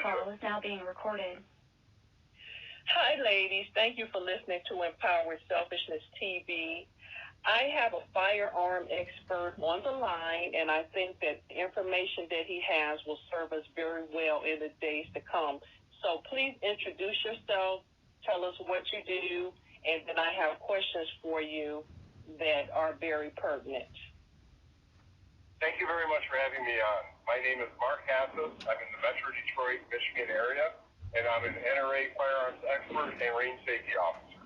call is now being recorded. Hi, ladies. Thank you for listening to Empowered Selfishness TV. I have a firearm expert on the line, and I think that the information that he has will serve us very well in the days to come. So please introduce yourself, tell us what you do, and then I have questions for you that are very pertinent. Thank you very much for having me on. My name is Mark Hassis. I'm in the Metro Detroit, Michigan area, and I'm an NRA firearms expert and range safety officer.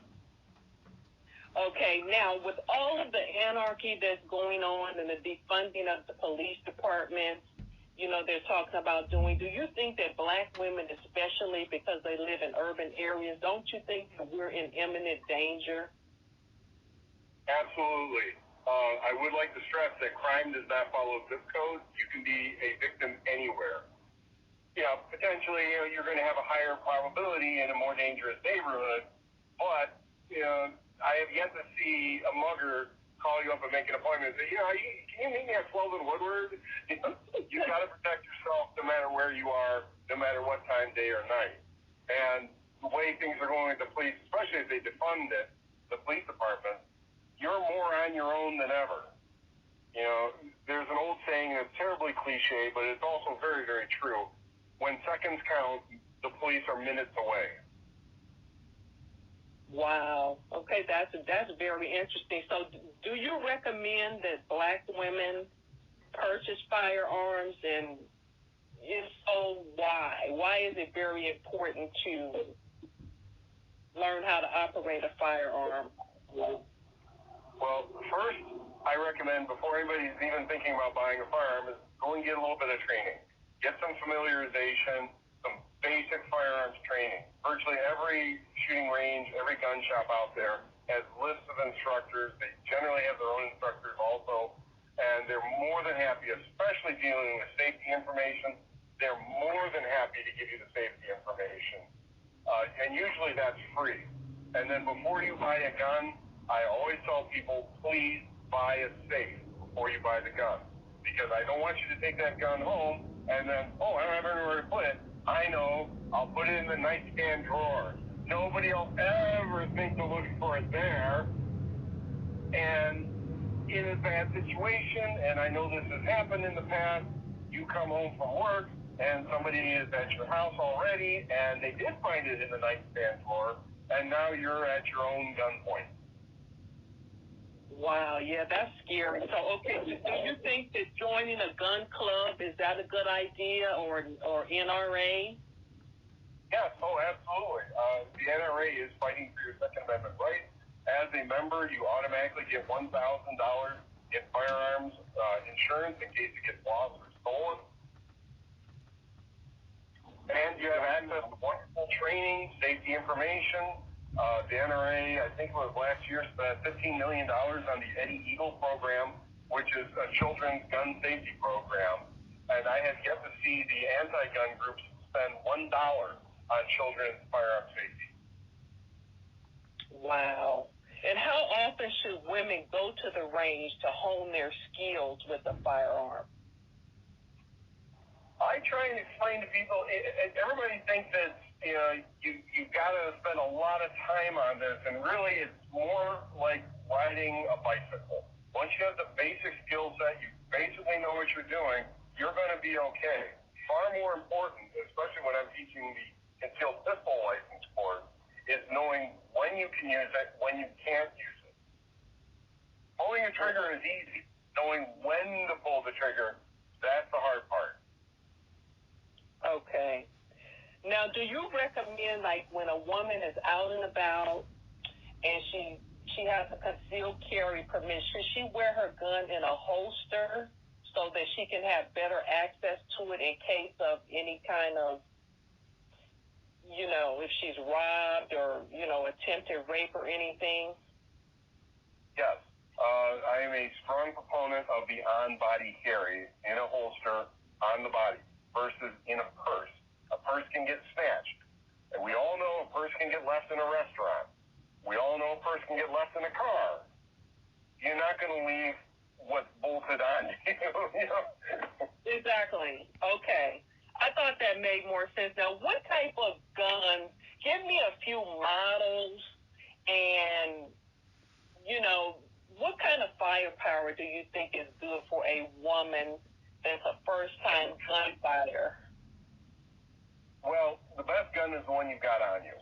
Okay, now with all of the anarchy that's going on and the defunding of the police departments, they're talking about do you think that black women, especially because they live in urban areas, don't you think that we're in imminent danger? Absolutely. I would like to stress that crime does not follow zip codes. You can be a victim anywhere. Yeah, potentially, you're going to have a higher probability in a more dangerous neighborhood, but, I have yet to see a mugger call you up and make an appointment and say, can you meet me at 12 in Woodward? You've got to protect yourself no matter where you are, no matter what time, day or night. And the way things are going with the police, especially if they defund it, the police department, you're more on your own than ever. There's an old saying that's terribly cliche, but it's also very, very true. When seconds count, the police are minutes away. Wow. Okay, that's very interesting. So do you recommend that black women purchase firearms, and if so, why? Why is it very important to learn how to operate a firearm? Well, first, I recommend before anybody's even thinking about buying a firearm is go and get a little bit of training. Get some familiarization, some basic firearms training. Virtually every shooting range, every gun shop out there has lists of instructors. They generally have their own instructors also, and they're more than happy, especially dealing with safety information, they're more than happy to give you the safety information. And usually that's free. And then before you buy a gun, I always tell people, please buy a safe before you buy the gun. Because I don't want you to take that gun home and then, I don't have anywhere to put it. I know, I'll put it in the nightstand drawer. Nobody will ever think to look for it there. And in a bad situation, and I know this has happened in the past, you come home from work and somebody is at your house already and they did find it in the nightstand drawer, and now you're at your own gunpoint. Wow, yeah, that's scary. So, okay, do you think that joining a gun club, is that a good idea, or NRA? Yes, absolutely. The NRA is fighting for your Second Amendment rights. As a member, you automatically get $1,000 in firearms insurance in case it gets lost or stolen. And you have access to wonderful training, safety information. The NRA, I think it was last year, spent $15 million on the Eddie Eagle program, which is a children's gun safety program. And I have yet to see the anti-gun groups spend $1 on children's firearm safety. Wow. And how often should women go to the range to hone their skills with a firearm? I try and explain to people, everybody thinks that you've got to spend a lot of time on this, and really it's more like riding a bicycle. Once you have the basic skill set, you basically know what you're doing, you're going to be okay. Far more important, especially when I'm teaching the concealed pistol license course, is knowing when you can use it, when you can't use it. Pulling a trigger is easy. Knowing when to pull the trigger, that's the hard part. Okay. Now, do you recommend, like, when a woman is out and about and she has a concealed carry permit, should she wear her gun in a holster so that she can have better access to it in case of any kind of, if she's robbed or, attempted rape or anything? Yes. I am a strong proponent of the on-body carry in a holster on the body versus in a purse. A purse can get snatched. And we all know a purse can get left in a restaurant. We all know a purse can get left in a car. You're not going to leave what's bolted on you. Exactly. Okay. I I thought that made more sense. Now, what type of guns? Give me a few models, and what kind of firepower do you think is good for a woman that's a first-time gunfighter? Well, the best gun is the one you've got on you.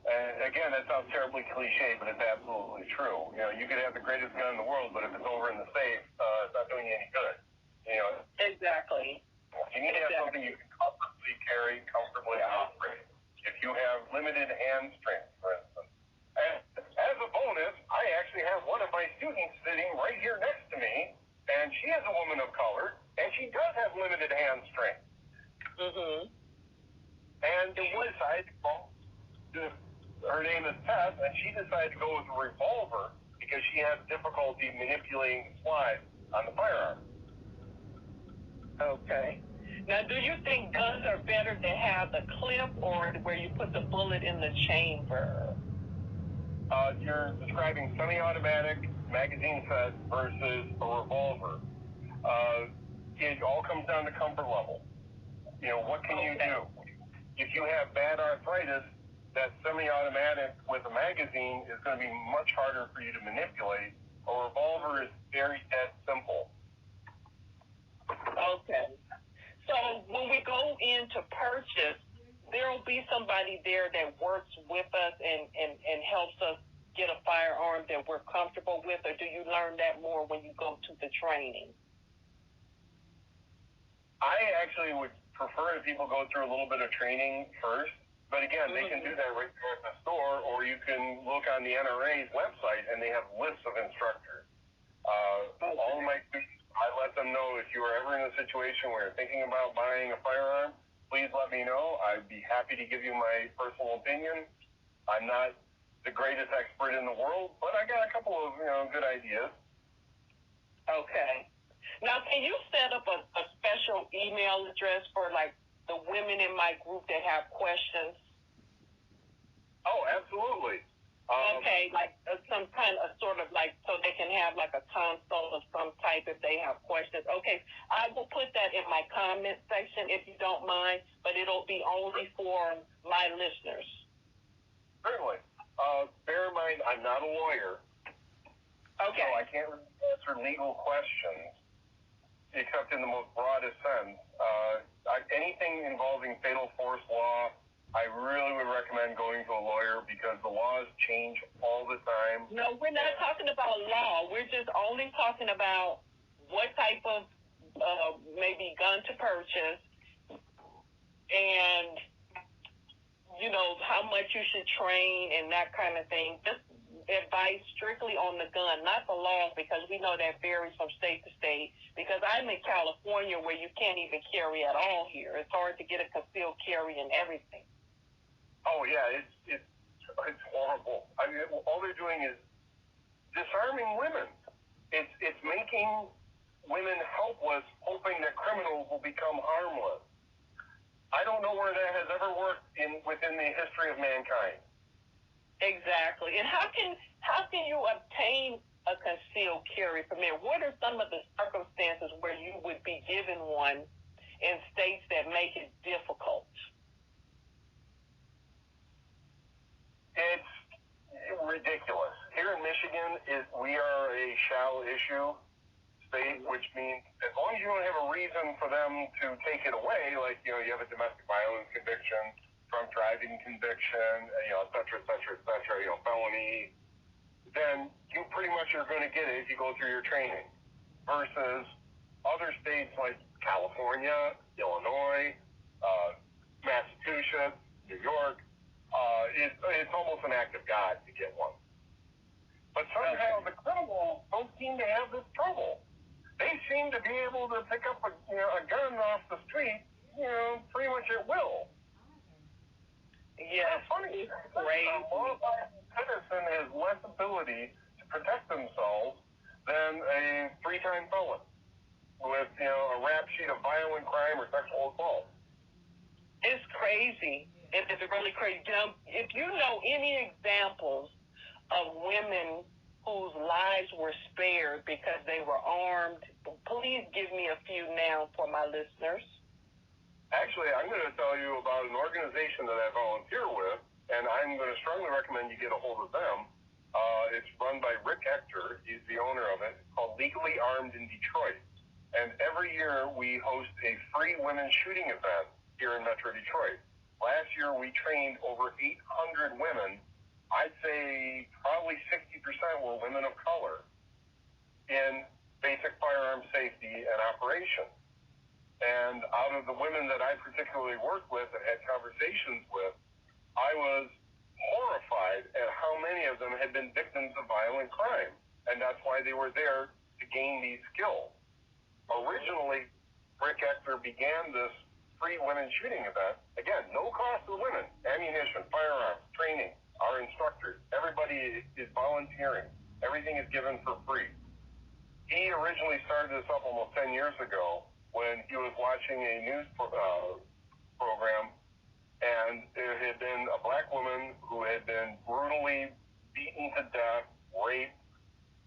And again, that sounds terribly cliche, but it's absolutely true. You could have the greatest gun in the world, but if it's over in the safe, it's not doing you any good. Exactly. You need to have something you can comfortably carry, comfortably operate. If you have limited hand strength, for instance. And as a bonus, I actually have one of my students sitting right here next to me, and she is a woman of color, and she does have limited hand strength. Mm-hmm. And she decided to go, her name is Tess, and she decided to go with a revolver because she has difficulty manipulating the slide on the firearm. Okay. Now, do you think guns are better to have the clip or where you put the bullet in the chamber? You're describing semi-automatic magazine set versus a revolver. It all comes down to comfort level. What can you do? If you have bad arthritis, that semi-automatic with a magazine is going to be much harder for you to manipulate. A revolver is very dead simple. Okay. So when we go in to purchase, there will be somebody there that works with us and helps us get a firearm that we're comfortable with, or do you learn that more when you go to the training? I actually would prefer if people go through a little bit of training first. But again, they can do that right there at the store, or you can look on the NRA's website, and they have lists of instructors. All of my students, I let them know if you are ever in a situation where you're thinking about buying a firearm, please let me know. I'd be happy to give you my personal opinion. I'm not the greatest expert in the world, but I got a couple of good ideas. Okay. Now, can you set up a special email address for like the women in my group that have questions? Oh, absolutely. Okay, like some kind of sort of like so they can have like a consult of some type if they have questions. Okay, I will put that in my comment section if you don't mind, but it'll be only for my listeners. Certainly. Bear in mind, I'm not a lawyer. Okay. So I can't really answer legal questions except in the most broadest sense. Anything involving fatal force law, I really would recommend going to a lawyer because the laws change all the time. No, we're not talking about law. We're just only talking about what type of maybe gun to purchase and, how much you should train and that kind of thing. Just advice strictly on the gun, not the law, because we know that varies from state to state. Because I'm in California where you can't even carry at all here. It's hard to get a concealed carry and everything. Oh, yeah, it's horrible. I mean, all they're doing is disarming women. It's making women helpless, hoping that criminals will become harmless. I don't know where that has ever worked within the history of mankind. Exactly. And how can you obtain a concealed carry permit? What are some of the circumstances where you would be given one in states that make it difficult? It's ridiculous. Here in Michigan, we are a shall issue state, which means as long as you don't have a reason for them to take it away, like, you have a domestic violence conviction, drunk driving conviction, et cetera, felony, then you pretty much are going to get it if you go through your training. Versus other states like California, Illinois, Massachusetts, New York, it's almost an act of God to get one. But somehow the criminals don't seem to have this trouble. They seem to be able to pick up a gun off the street, pretty much at will. Yes, funny. it's crazy. A law-abiding citizen has less ability to protect themselves than a 3-time felon with, a rap sheet of violent crime or sexual assault. It's crazy. It's really crazy. If you know any examples of women whose lives were spared because they were armed, please give me a few now for my listeners. Actually, I'm going to tell you about an organization that I volunteer with, and I'm going to strongly recommend you get a hold of them. It's run by Rick Ector. He's the owner of it. It's called Legally Armed in Detroit. And every year we host a free women's shooting event here in Metro Detroit. Last year we trained over 800 women. I'd say probably 60% were women of color in basic firearm safety and operation. And out of the women that I particularly worked with and had conversations with, I was horrified at how many of them had been victims of violent crime. And that's why they were there to gain these skills. Originally, Rick Ector began this free women's shooting event. Again, no cost to the women. Ammunition, firearms, training, our instructors. Everybody is volunteering. Everything is given for free. He originally started this up almost 10 years ago when he was watching a news program, and there had been a black woman who had been brutally beaten to death, raped,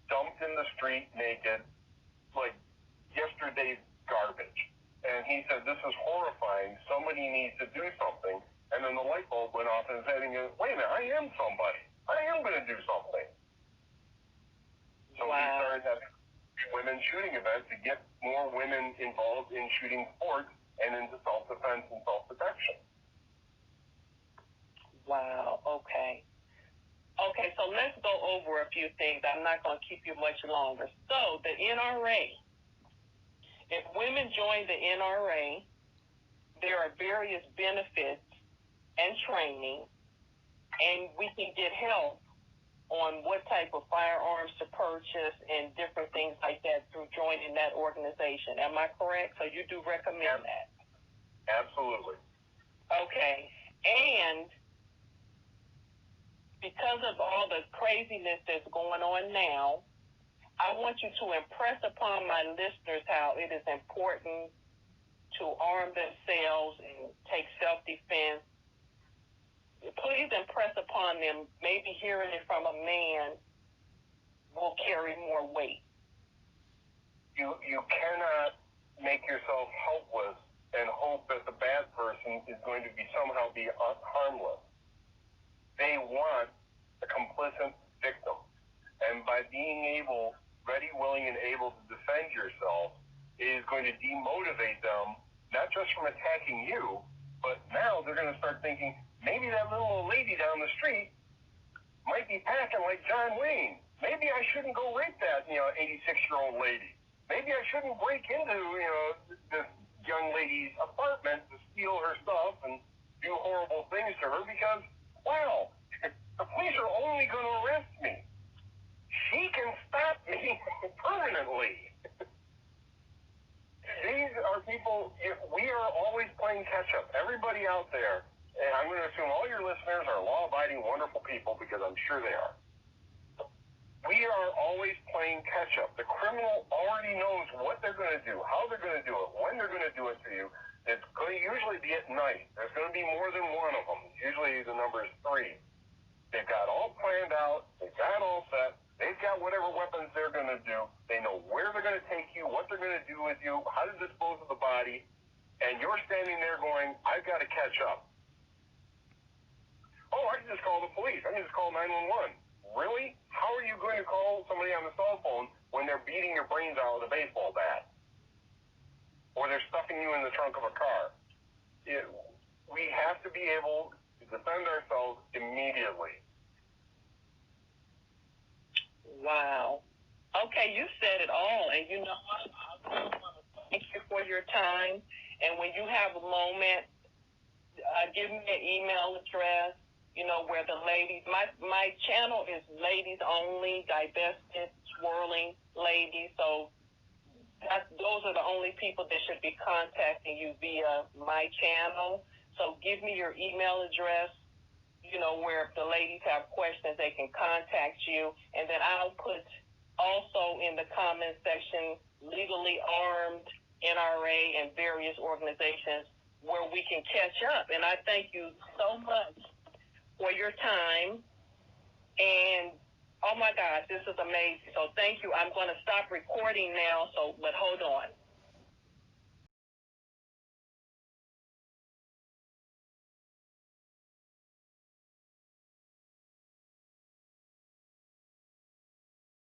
dumped in the street naked, like yesterday's garbage. And he said, this is horrifying. Somebody needs to do something. And then the light bulb went off in his head and he goes, wait a minute, I am somebody. I am going to do something. So he started having women shooting events to get more women involved in shooting sports and into self-defense and self-protection. Wow, okay. Okay, so let's go over a few things. I'm not going to keep you much longer. So, the NRA. If women join the NRA, there are various benefits and training, and we can get help on what type of firearms to purchase and different things like that through joining that organization. Am I correct? So you do recommend that? Absolutely. Okay. And because of all the craziness that's going on now, I want you to impress upon my listeners how it is important to arm themselves and take self-defense. Please impress upon them, maybe hearing it from a man will carry more weight. You cannot make yourself helpless and hope that the bad person is going to somehow be harmless. They want a complicit victim. And by being ready, willing, and able to defend yourself, it is going to demotivate them, not just from attacking you, but now they're going to start thinking, maybe that little old lady down the street might be packing like John Wayne. Maybe I shouldn't go rape that, 86-year-old lady. Maybe I shouldn't break into, this young lady's apartment to steal her stuff and do horrible things to her because, wow, the police are only going to arrest me. She can stop me permanently. These are people, we are always playing catch-up. Everybody out there, and I'm going to assume all your listeners are law-abiding, wonderful people because I'm sure they are. We are always playing catch-up. The criminal already knows what they're going to do, how they're going to do it, when they're going to do it to you. It's going to usually be at night. There's going to be more than one of them. Usually the number is 3. They've got all planned out. They've got all set. They've got whatever weapons they're going to do. They know where they're going to take you, what they're going to do with you, how to dispose of the body, and you're standing there going, I've got to catch up. Oh, I can just call the police. I can just call 911. Really? How are you going to call somebody on the cell phone when they're beating your brains out with a baseball bat? Or they're stuffing you in the trunk of a car? We have to be able to defend ourselves immediately. Wow. Okay, you said it all, and you know what? I want to thank you for your time. And when you have a moment, give me an email address, where the ladies, my channel is ladies only, divested, swirling ladies. So those are the only people that should be contacting you via my channel. So give me your email address, where if the ladies have questions, they can contact you. And then I'll put also in the comment section Legally Armed, NRA, and various organizations where we can catch up. And I thank you so much for your time. And, oh, my gosh, this is amazing. So thank you. I'm going to stop recording now, but hold on.